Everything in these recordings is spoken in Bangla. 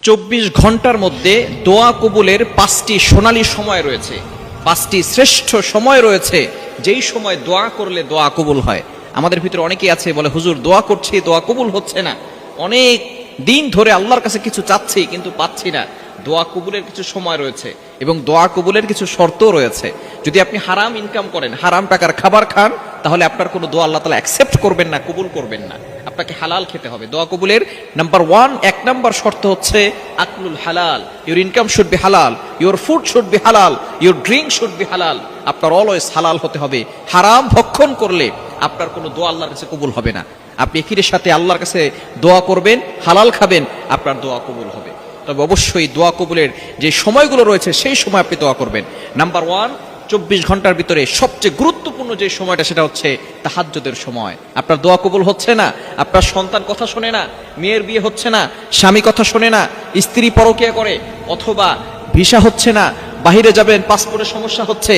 24 ঘন্টার মধ্যে দোয়া কবুলের 5টি সোনালী সময় রয়েছে, 5টি শ্রেষ্ঠ সময় রয়েছে যেই সময় দোয়া করলে দোয়া কবুল হয়। আমাদের ভিতরে অনেকেই আছে বলে, হুজুর দোয়া করছি দোয়া কবুল হচ্ছে না, অনেক দিন ধরে আল্লাহর কাছে কিছু চাচ্ছি কিন্তু পাচ্ছি না। দোয়া কবুলের কিছু সময় রয়েছে এবং দোয়া কবুলের কিছু শর্ত রয়েছে। যদি আপনি হারাম ইনকাম করেন, হারাম টাকার খাবার খান, তাহলে আপনার কোনো দোয়া আল্লাহ তাআলা অ্যাকসেপ্ট করবেন না, কবুল করবেন না। আপনাকে হালাল খেতে হবে। দোয়া কবুলের এক নাম্বার শর্ত হচ্ছে আকলুল হালাল। ইউর ইনকাম শুড বি হালাল, ইউর ফুড শুড বি হালাল, ইউর ড্রিঙ্ক শুড বি হালাল। আপনার অলওয়েজ হালাল হতে হবে। হারাম ভক্ষণ করলে আপনার কোনো দোয়া আল্লাহর কাছে কবুল হবে না। আপনি একিরের সাথে আল্লাহর কাছে দোয়া করবেন, হালাল খাবেন, আপনার দোয়া কবুল হবে। তবে অবশ্যই দোয়া কবুলের যে সময়গুলো রয়েছে সেই সময় আপনি দোয়া করবেন। নাম্বার 1, 24 ঘন্টার ভিতরে সবচেয়ে গুরুত্বপূর্ণ যে সময়টা সেটা হচ্ছে তাহাজ্জুদের সময়। আপনার দোয়া কবুল হচ্ছে না, আপনার সন্তান কথা শোনে না, মেয়ের বিয়ে হচ্ছে না, স্বামী কথা শোনে না, স্ত্রী পরকীয়া করে, অথবা ভিসা হচ্ছে না, বাহিরে যাবেন পাসপোর্টের সমস্যা হচ্ছে,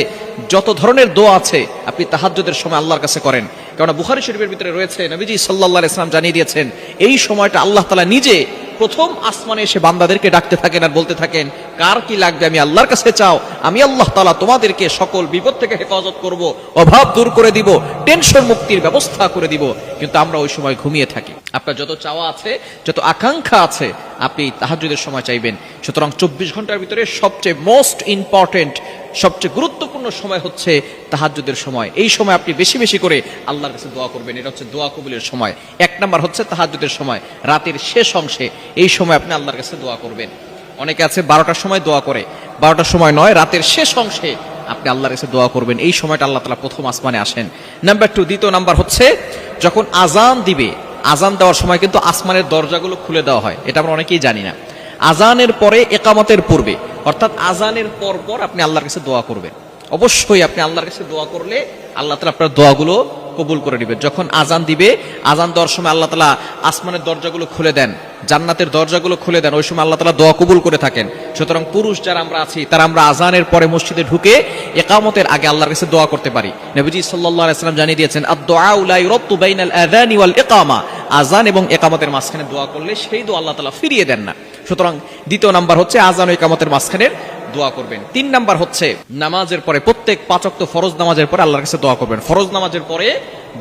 যত ধরনের দোয়া আছে আপনি তাহাজ্জুদের সময় আল্লাহর কাছে করেন। কারণ বুখারী শরীফের ভিতরে রয়েছে, নবীজি সাল্লাল্লাহু আলাইহি ওয়াসাল্লাম জানিয়ে দিয়েছেন এই সময়টা আল্লাহ তাআলা নিজে প্রথম আসমানে এসে বান্দাদেরকে ডাকতে থাকেন আর বলতে থাকেন, কার কি লাগবে আমি আল্লাহর কাছে চাও, আমি আল্লাহ তাআলা তোমাদেরকে সকল বিপদ থেকে হেফাজত করব, অভাব দূর করে দিব, টেনশন মুক্তির ব্যবস্থা করে দিব। কিন্তু আমরা ওই সময় ঘুমিয়ে থাকি। আপনার যত চাওয়া আছে, যত আকাঙ্ক্ষা আছে, আপনি তাহাজ্জুদের সময় চাইবেন। সুতরাং 24 ঘন্টার ভিতরে সবচেয়ে মোস্ট ইম্পর্টেন্ট, সবচেয়ে গুরুত্বপূর্ণ সময় হচ্ছে তাহাজ্জুদের সময়। এই সময় আপনি বেশি বেশি করে আল্লাহর কাছে দোয়া করবেন। এটা হচ্ছে দোয়া কবুলের সময়। 1 নাম্বার হচ্ছে তাহাজ্জুদের সময়, রাতের শেষ অংশে এই সময় আপনি আল্লাহর কাছে দোয়া করবেন। অনেকে আছে 12টার সময় দোয়া করে, 12টার সময় নয়, রাতের শেষ অংশে আপনি আল্লাহর কাছে দোয়া করবেন। এই সময়টা আল্লাহ তাআলা প্রথম আসমানে আসেন। নাম্বার 2, দ্বিতীয় নাম্বার হচ্ছে যখন আজান দিবে, আজান দেওয়ার সময় কিন্তু আসমানের দরজাগুলো খুলে দেওয়া হয়। এটা আমরা অনেকেই জানি না। আজানের পরে ইকামতের পূর্বে, অর্থাৎ আজানের পর আপনি আল্লাহর কাছে দোয়া করবেন। অবশ্যই আপনি আল্লাহর কাছে দোয়া করলে আল্লাহ তাআলা আপনার দোয়াগুলো কবুল করে নেবেন। যখন আজান দিবে, আজান দেওয়ার সময় আল্লাহ তাআলা আসমানের দরজাগুলো খুলে দেন, জান্নাতের দরজাগুলো খুলে দেন। ওই সময় আল্লাহ তাআলা দোয়া কবুল করে থাকেন। সুতরাং পুরুষ যারা আমরা আছি তারা আমরা আজানের পরে মসজিদে ঢুকে ইকামতের আগে আল্লাহর কাছে দোয়া করতে পারি। নবীজি সাল্লাল্লাহু আলাইহি ওয়াসাল্লাম জানিয়ে দিয়েছেন, আদ-দুআউ লা ইউরাদ্দু বাইনাল আযানি ওয়াল ইকামা। আজান এবং ইকামতের মাঝখানে দোয়া করলে সেই দোয়া আল্লাহ তাআলা ফিরিয়ে দেন না। সুতরাং দ্বিতীয় নাম্বার হচ্ছে আজান ও ইকামতের মাঝখানের দোয়া করবেন। 3 নাম্বার হচ্ছে নামাজের পরে, প্রত্যেক 5 ওয়াক্ত ফরজ নামাজের পরে আল্লাহর কাছে দোয়া করবেন। ফরজ নামাজের পরে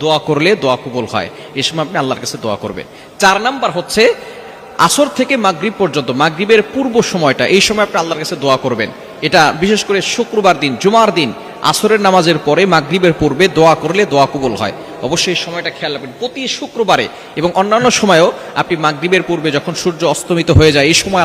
দোয়া করলে দোয়া কবুল হয়। এই সময় আপনি আল্লাহর কাছে দোয়া করবেন। 4 নাম্বার হচ্ছে আসর থেকে মাগরিব পর্যন্ত, মাগরিবের পূর্ব সময়টা, এই সময় আপনি আল্লাহর কাছে দোয়া করবেন। এটা বিশেষ করে শুক্রবার দিন, জুমার দিন আসরের নামাজের পরে মাগরিবের পূর্বে দোয়া করলে দোয়া কবুল হয়। অবশ্যই এই সময়টা খেয়াল রাখবেন। প্রতি শুক্রবারে এবং অন্যান্য সময়েও আপনি মাগরিবের পূর্বে যখন সূর্য অস্তমিত হয়ে যায় এই সময়